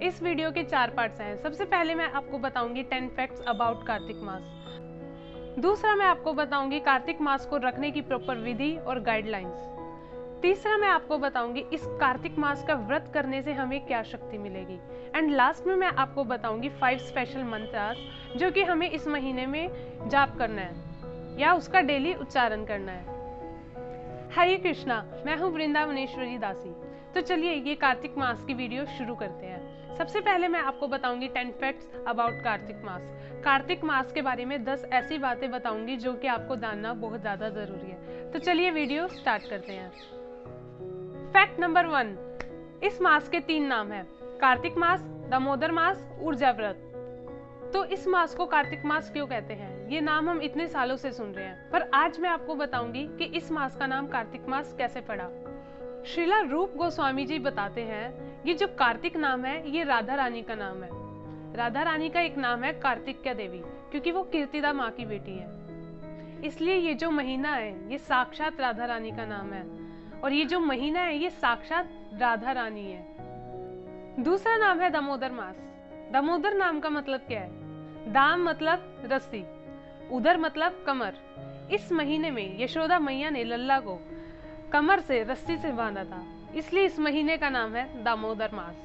इस वीडियो के 4 पार्ट्स हैं। सबसे पहले मैं आपको बताऊंगी 10 फैक्ट्स अबाउट कार्तिक मास। दूसरा मैं आपको बताऊंगी कार्तिक मास को रखने की प्रॉपर विधि और गाइडलाइंस। तीसरा मैं आपको बताऊंगी इस कार्तिक मास का व्रत करने से हमें क्या शक्ति मिलेगी। एंड लास्ट में मैं आपको बताऊंगी 5 स्पेशल मंत्रास जो कि हमें इस महीने में जाप करना है या उसका डेली उच्चारण करना है। हरे कृष्णा, मैं हूँ वृंदावनेश्वरी दासी। तो चलिए ये कार्तिक मास की वीडियो शुरू करते हैं। सबसे पहले मैं आपको बताऊंगी 10 फैक्ट्स अबाउट कार्तिक मास। कार्तिक मास के बारे में 10 ऐसी बातें बताऊंगी जो कि आपको जानना बहुत ज्यादा जरूरी है। तो चलिए वीडियो स्टार्ट करते हैं। फैक्ट नंबर 1, इस मास के 3 नाम हैं, कार्तिक मास, दामोदर मास, ऊर्जा व्रत। तो इस मास को कार्तिक मास क्यों कहते हैं? ये नाम हम इतने सालों से सुन रहे हैं, पर आज मैं आपको बताऊंगी कि इस मास का नाम कार्तिक मास कैसे पड़ा। श्रीला रूप गोस्वामी जी बताते हैं ये जो कार्तिक नाम है ये राधा रानी का नाम है। राधा रानी का एक नाम है कार्तिक्या देवी, क्योंकि वो कीर्तिदा माँ की बेटी है। इसलिए ये जो महीना है ये साक्षात राधा रानी का नाम है और ये जो महीना है ये साक्षात राधा रानी है। दूसरा नाम है दामोदर मास। दामोदर नाम का मतलब क्या है? दाम मतलब रस्सी, उदर मतलब कमर। इस महीने में यशोदा मैया ने लल्ला को कमर से रस्सी से बांधा था, इसलिए इस महीने का नाम है दामोदर मास।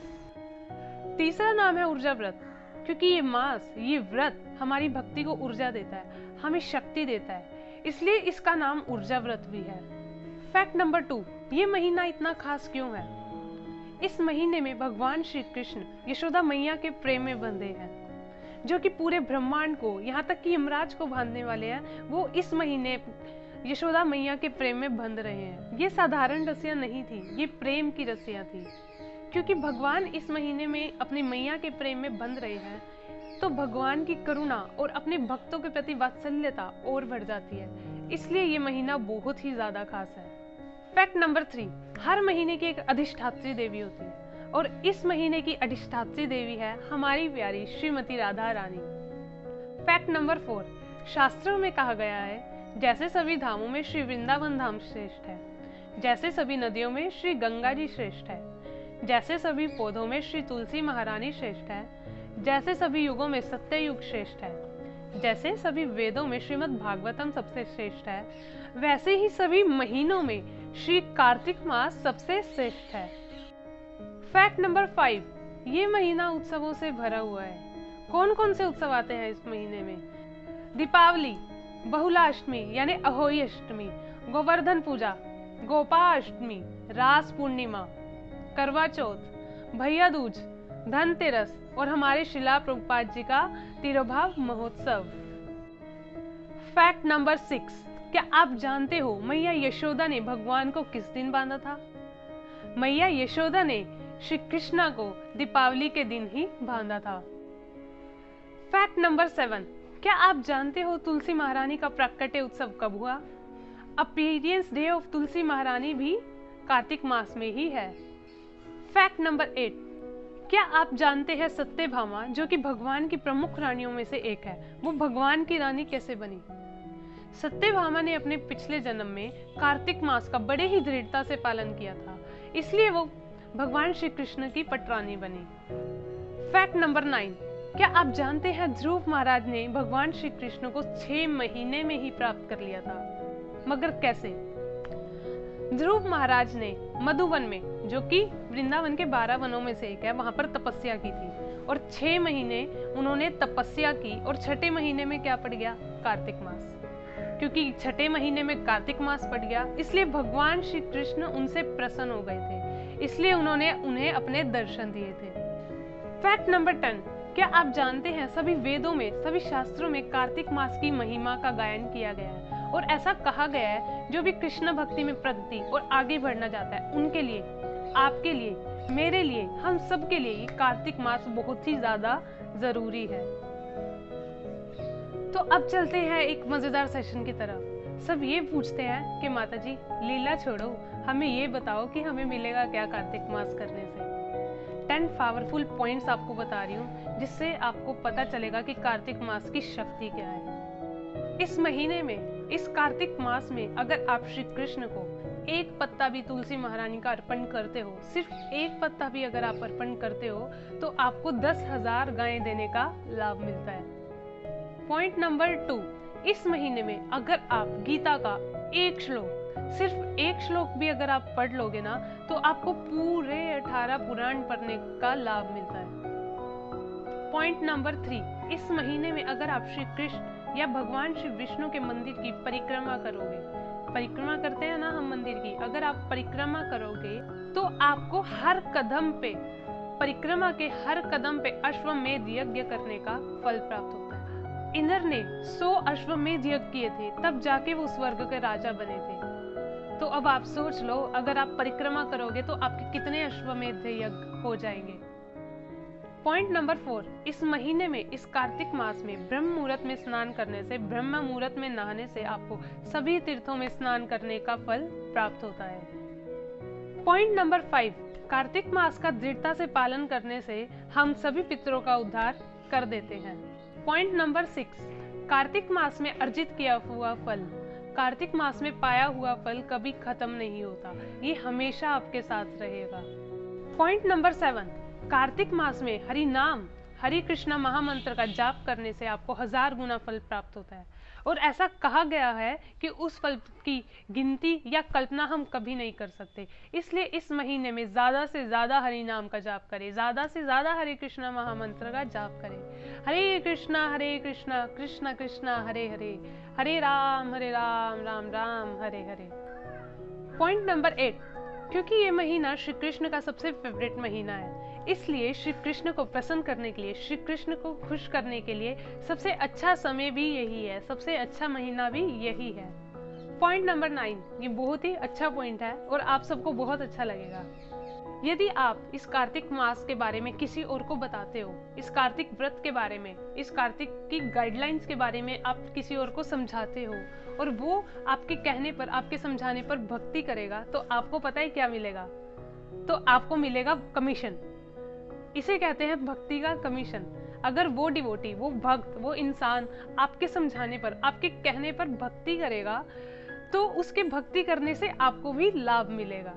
तीसरा नाम है ऊर्जा व्रत, क्योंकि ये मास, ये व्रत हमारी भक्ति को ऊर्जा देता है, हमें शक्ति देता है, इसलिए इसका नाम ऊर्जा व्रत भी है। फैक्ट नंबर 2, ये महीना इतना खास क्यों है? इस महीने में भगवान श्री कृष्ण यशोदा मैया के प्रेम में बंधे हैं, जो कि पूरे ब्रह्मांड को, यहाँ तक कि यमराज को बांधने वाले हैं, वो इस महीने यशोदा मैया के प्रेम में बंध रहे हैं। ये साधारण रस्सियां नहीं थी, ये प्रेम की रस्सियां थी, क्योंकि भगवान इस महीने में अपनी मैया के प्रेम में बंध रहे हैं तो भगवान की करुणा और अपने भक्तों के प्रति वात्सल्यता और बढ़ जाती है, इसलिए ये महीना बहुत ही ज्यादा खास है। फैक्ट नंबर 3, हर महीने की एक अधिष्ठात्री देवी होती है और इस महीने की अधिष्ठात्री देवी है हमारी प्यारी श्रीमती राधा रानी। फैक्ट नंबर 4, शास्त्रों में कहा गया है जैसे सभी धामों में श्री वृंदावन धाम श्रेष्ठ है, जैसे सभी नदियों में श्री गंगा जी श्रेष्ठ है, जैसे सभी पौधों में श्री तुलसी महारानी श्रेष्ठ है, जैसे सभी युगों में सत्य युग श्रेष्ठ है, जैसे सभी वेदों में श्रीमद् भागवतम सबसे श्रेष्ठ है, वैसे ही सभी महीनों में श्री कार्तिक मास सबसे श्रेष्ठ है। फैक्ट नंबर 5, ये महीना उत्सवों से भरा हुआ है। कौन कौन से उत्सव आते हैं इस महीने में? दीपावली, बहुलाष्टमी यानी अहोई अष्टमी, गोवर्धन पूजा, गोपाष्टमी, रास पूर्णिमा, करवा चौथ, भैया दूज, धनतेरस और हमारे शिला प्रभुपाद जी का तिरुभाव महोत्सव। फैक्ट नंबर 6, क्या आप जानते हो मैया यशोदा ने भगवान को किस दिन बांधा था? मैया यशोदा ने श्री कृष्णा को दीपावली के दिन ही बांधा था। फैक्ट नंबर 7, क्या आप जानते हो तुलसी महारानी का प्राकट्य उत्सव कब हुआ? अपीयरेंस डे ऑफ तुलसी महारानी भी कार्तिक मास में ही है। फैक्ट नंबर 8, क्या आप जानते हैं सत्यभामा जो कि भगवान की प्रमुख रानियों में से एक है, वो भगवान की रानी कैसे बनी? सत्यभामा ने अपने पिछले जन्म में कार्तिक मास का बड़े ही दृढ़ता से पालन किया था, इसलिए वो भगवान श्री कृष्ण की पटरानी बनी। फैक्ट नंबर 9, क्या आप जानते हैं ध्रुव महाराज ने भगवान श्री कृष्ण को 6 महीने में ही प्राप्त कर लिया था, मगर कैसे? ध्रुव महाराज ने मधुवन में, जो कि वृंदावन के 12 वनों में से एक है, वहां पर तपस्या की थी और 6 महीने उन्होंने तपस्या की और 6ठे महीने में क्या पड़ गया? कार्तिक मास। क्योंकि 6ठे महीने में कार्तिक मास पड़ गया, इसलिए भगवान श्री कृष्ण उनसे प्रसन्न हो गए थे, इसलिए उन्होंने उन्हें अपने दर्शन दिए थे। फैक्ट नंबर 10, क्या आप जानते हैं सभी वेदों में, सभी शास्त्रों में कार्तिक मास की महिमा का गायन किया गया है और ऐसा कहा गया है जो भी कृष्ण भक्ति में प्रगति और आगे बढ़ना चाहता है उनके लिए, आपके लिए, मेरे लिए, हम सब के लिए ये कार्तिक मास बहुत ही ज्यादा जरूरी है। तो अब चलते हैं एक मजेदार सेशन की तरफ। सब ये पूछते हैं कि माता जी लीला छोड़ो, हमें ये बताओ कि हमें मिलेगा क्या कार्तिक मास करने से। 10 पावरफुल पॉइंट्स आपको बता रही हूँ जिससे आपको पता चलेगा कि कार्तिक मास की शक्ति क्या है। इस महीने में, इस कार्तिक मास में अगर आप श्री कृष्ण को एक पत्ता भी तुलसी महारानी का अर्पण करते हो, सिर्फ एक पत्ता भी अगर आप अर्पण करते हो तो आपको 10,000 गायें देने का लाभ मिलता है। पॉइंट नंबर 2, इस महीने में अगर आप गीता का एक श्लोक, सिर्फ एक श्लोक भी अगर आप पढ़ लोगे ना तो आपको पूरे 18 पुराण पढ़ने का लाभ मिलता है। पॉइंट नंबर 3, इस महीने में अगर आप श्री कृष्ण या भगवान श्री विष्णु के मंदिर की परिक्रमा करोगे, परिक्रमा करते हैं ना हम मंदिर की, अगर आप परिक्रमा करोगे तो आपको हर कदम पे, परिक्रमा के हर कदम पे अश्वमेध यज्ञ करने का फल प्राप्त होता है। इंद्र ने 100 अश्वमेध यज्ञ किए थे, तब जाके वो स्वर्ग के राजा बने थे। तो अब आप सोच लो, अगर आप परिक्रमा करोगे तो आपके कितने अश्वमेध यज्ञ हो जाएंगे। पॉइंट नंबर 4, इस महीने में, इस कार्तिक मास में ब्रह्म मुहूर्त में स्नान करने से, ब्रह्म मुहूर्त में नहाने से आपको सभी तीर्थों में स्नान करने का फल प्राप्त होता है। पॉइंट नंबर 5, कार्तिक मास का दृढ़ता से पालन करने से हम सभी पितरों का उद्धार कर देते हैं। पॉइंट नंबर 6, कार्तिक मास में अर्जित किया हुआ फल, कार्तिक मास में पाया हुआ फल कभी खत्म नहीं होता, ये हमेशा आपके साथ रहेगा। पॉइंट नंबर 7, कार्तिक मास में हरि नाम, हरि कृष्णा महामंत्र का जाप करने से आपको 1000 गुना फल प्राप्त होता है। और ऐसा कहा गया है कि उस फल की गिनती या कल्पना हम कभी नहीं कर सकते। इसलिए इस महीने में ज्यादा से ज्यादा हरि नाम का जाप करें, ज्यादा से ज्यादा हरे कृष्णा महामंत्र का जाप करें। हरे कृष्णा कृष्ण कृष्ण हरे हरे, हरे राम राम राम हरे हरे। पॉइंट नंबर 8, क्योंकि ये महीना श्री कृष्ण का सबसे फेवरेट महीना है, इसलिए श्री कृष्ण को प्रसन्न करने के लिए, श्री कृष्ण को खुश करने के लिए सबसे अच्छा समय भी यही है, सबसे अच्छा महीना भी यही है। पॉइंट नंबर 9, ये बहुत ही अच्छा पॉइंट है और आप सबको बहुत अच्छा लगेगा। यदि आप इस कार्तिक मास के बारे में किसी और को बताते हो, इस कार्तिक व्रत के बारे में, इस कार्तिक की गाइडलाइंस के बारे में आप किसी और को समझाते हो और वो आपके कहने पर, आपके समझाने पर भक्ति करेगा, तो आपको पता है क्या मिलेगा? तो आपको मिलेगा कमीशन। इसे कहते हैं भक्ति का कमीशन। अगर वो डिवोटी, वो भक्त, वो इंसान आपके समझाने पर, आपके कहने पर भक्ति करेगा तो उसके भक्ति करने से आपको भी लाभ मिलेगा।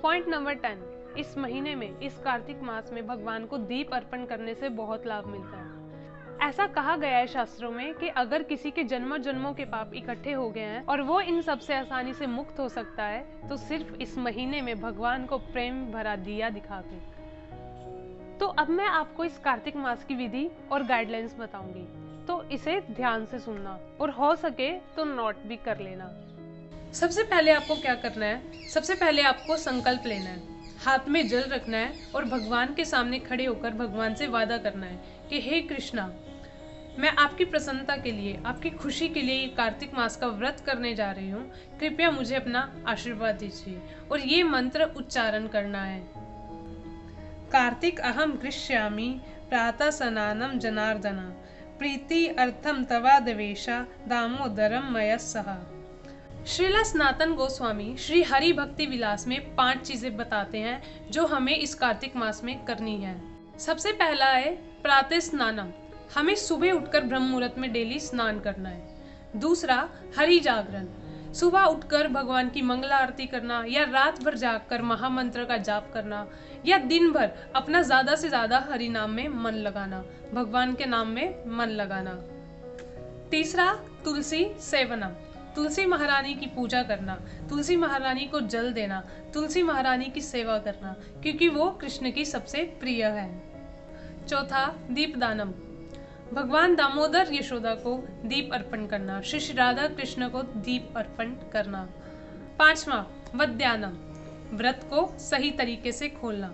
पॉइंट नंबर 10, इस महीने में, इस कार्तिक मास में भगवान को दीप अर्पण करने से बहुत लाभ मिलता है। ऐसा कहा गया है शास्त्रों में कि अगर किसी के जन्मों जन्मों के पाप इकट्ठे हो गए हैं और वो इन सब से आसानी से मुक्त हो सकता है, तो सिर्फ इस महीने में भगवान को प्रेम भरा दिया दिखा के। तो अब मैं आपको इस कार्तिक मास की विधि और गाइडलाइंस बताऊंगी, तो इसे ध्यान से सुनना और हो सके तो नोट भी कर लेना। सबसे पहले आपको क्या करना है? सबसे पहले आपको संकल्प लेना है, हाथ में जल रखना है और भगवान के सामने खड़े होकर भगवान से वादा करना है कि हे कृष्णा, मैं आपकी प्रसन्नता के लिए, आपकी खुशी के लिए ये कार्तिक मास का व्रत करने जा रही हूँ, कृपया मुझे अपना आशीर्वाद दीजिए। और ये मंत्र उच्चारण करना है, कार्तिक अहम कृष्यामि प्रातः स्नानम जनार्दना, प्रीति अर्थम तवादवेशा दामोदरम मयस्सह। श्रीला सनातन गोस्वामी श्री हरि भक्ति विलास में 5 चीजें बताते हैं जो हमें इस कार्तिक मास में करनी है। सबसे पहला है प्रातः स्नानम, हमें सुबह उठकर ब्रह्म मुहूर्त में डेली स्नान करना है। दूसरा हरि जागरण, सुबह उठकर भगवान की मंगला आरती करना या रात भर जागकर महामंत्र का जाप करना या दिन भर अपना ज्यादा से ज्यादा हरि नाम में मन लगाना, भगवान के नाम में मन लगाना। तीसरा तुलसी सेवनम, तुलसी महारानी की पूजा करना, तुलसी महारानी को जल देना, तुलसी महारानी की सेवा करना, क्योंकि वो कृष्ण की सबसे प्रिय है। चौथा दीपदानम, भगवान दामोदर यशोदा को दीप अर्पण करना, श्री राधा कृष्ण को दीप अर्पण करना। पांचवा वद्यानम, व्रत को सही तरीके से खोलना।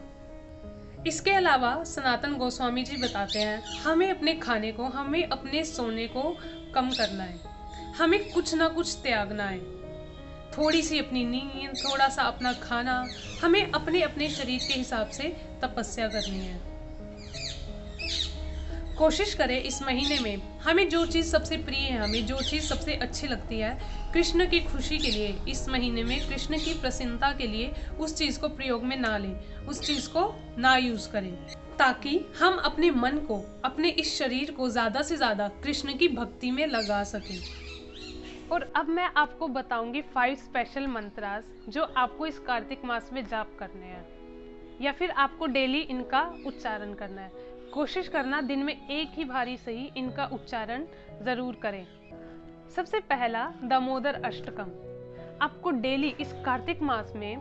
इसके अलावा सनातन गोस्वामी जी बताते हैं हमें अपने खाने को, हमें अपने सोने को कम करना है, हमें कुछ ना कुछ त्यागना है, थोड़ी सी अपनी नींद, थोड़ा सा अपना खाना, हमें अपने अपने शरीर के हिसाब से तपस्या करनी है। कोशिश करें इस महीने में हमें जो चीज़ सबसे प्रिय है, हमें जो चीज़ सबसे अच्छी लगती है, कृष्ण की खुशी के लिए इस महीने में, कृष्ण की प्रसन्नता के लिए उस चीज़ को प्रयोग में ना लें, उस चीज़ को ना यूज़ करें, ताकि हम अपने मन को, अपने इस शरीर को ज़्यादा से ज़्यादा कृष्ण की भक्ति में लगा सकें। और अब मैं आपको बताऊंगी 5 स्पेशल मंत्रास जो आपको इस कार्तिक मास में जाप करने हैं, या फिर आपको डेली इनका उच्चारण करना है। कोशिश करना दिन में एक ही बारी सही इनका उच्चारण जरूर करें। सबसे पहला दामोदर अष्टकम। आपको डेली इस कार्तिक मास में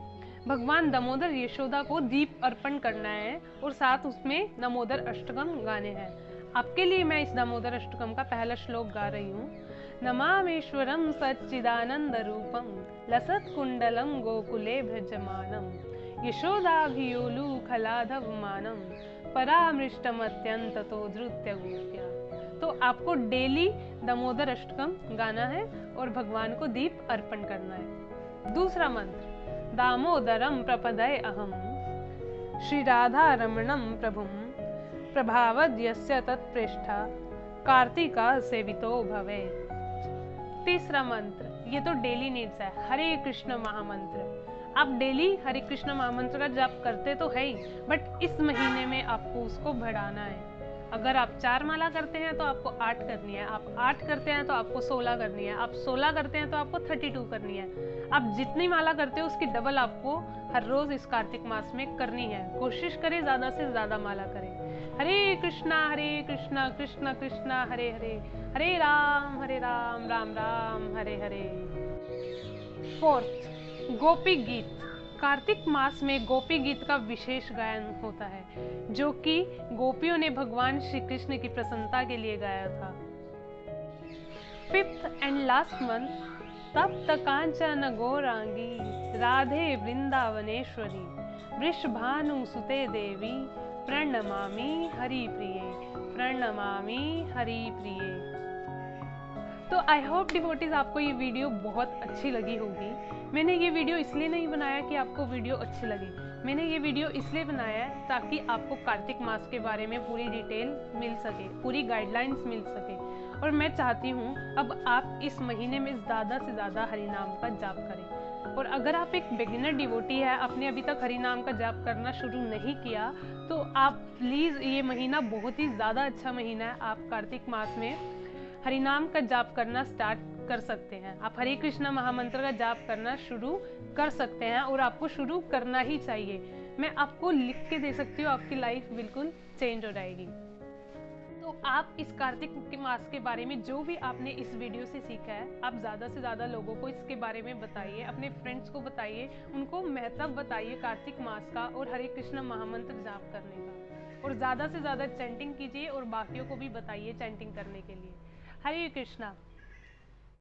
भगवान दामोदर यशोदा को दीप अर्पण करना है और साथ उसमें दामोदर अष्टकम गाने हैं। आपके लिए मैं इस दामोदर अष्टकम का पहला श्लोक गा रही हूँ। नमामेश्वरम सच्चिदानंद रूपम लसत कुंडलम गोकुले भ्रजमानम यशोदाभियोलु खलाधवमानम परामृष्टमत्यंततो धृत्य गोप्या। तो आपको डेली दामोदर अष्टकम गाना है और भगवान को दीप अर्पण करना है। दूसरा मंत्र, दामोदरम प्रपदये अहम श्री राधा रमणम प्रभुम प्रभावद्यस्य तत्पृष्ठा कार्तिका सेवितो भवे। तीसरा मंत्र, ये तो डेली नीड्स है, हरे कृष्ण महामंत्र। आप डेली हरे कृष्ण महामंत्र का जाप करते तो है ही, बट इस महीने में आपको उसको बढ़ाना है। अगर आप 4 माला करते हैं तो आपको 8 करनी है, आप 8 करते हैं तो आपको 16 करनी है, आप 16 करते हैं तो आपको 32 करनी है। आप जितनी माला करते हो उसकी डबल आपको हर रोज इस कार्तिक मास में करनी है। कोशिश करें ज्यादा से ज्यादा माला करें। हरे कृष्णा कृष्णा कृष्णा हरे हरे, हरे राम राम राम हरे हरे। फोर्थ, गोपी गीत। कार्तिक मास में गोपी गीत का विशेष गायन होता है, जो कि गोपियों ने भगवान श्री कृष्ण की प्रसन्नता के लिए गाया था। फिफ्थ एंड लास्ट मंथ, तप्त कांचन गौरांगी राधे वृंदावनेश्वरी वृषभानु सुते देवी प्रणमामि हरि प्रिये, प्रणमामि हरि प्रिये। तो आई होप डिवोटीज आपको ये वीडियो बहुत अच्छी लगी होगी। मैंने ये वीडियो इसलिए नहीं बनाया कि आपको वीडियो अच्छी लगी, मैंने ये वीडियो इसलिए बनाया है ताकि आपको कार्तिक मास के बारे में पूरी डिटेल मिल सके, पूरी गाइडलाइंस मिल सके। और मैं चाहती हूँ अब आप इस महीने में ज़्यादा से ज़्यादा हरिनाम का जाप करें। और अगर आप एक बिगिनर डिवोटी है, आपने अभी तक हरिनाम का जाप करना शुरू नहीं किया, तो आप प्लीज़, ये महीना बहुत ही ज़्यादा अच्छा महीना है, आप कार्तिक मास में हरिनाम का जाप करना स्टार्ट कर सकते हैं। आप हरे कृष्णा महामंत्र का जाप करना शुरू कर सकते हैं और आपको शुरू करना ही चाहिए। मैं आपको लिख के दे सकती हूँ, आपकी लाइफ बिल्कुल चेंज हो जाएगी। तो आप इस कार्तिक के मास के बारे में जो भी आपने इस वीडियो से सीखा है, आप ज़्यादा से ज़्यादा लोगों को इसके बारे में बताइए, अपने फ्रेंड्स को बताइए, उनको महत्व बताइए कार्तिक मास का और हरे कृष्ण महामंत्र जाप करने का। और ज़्यादा से ज़्यादा चैंटिंग कीजिए और बाकियों को भी बताइए चैंटिंग करने के लिए। हरे कृष्णा।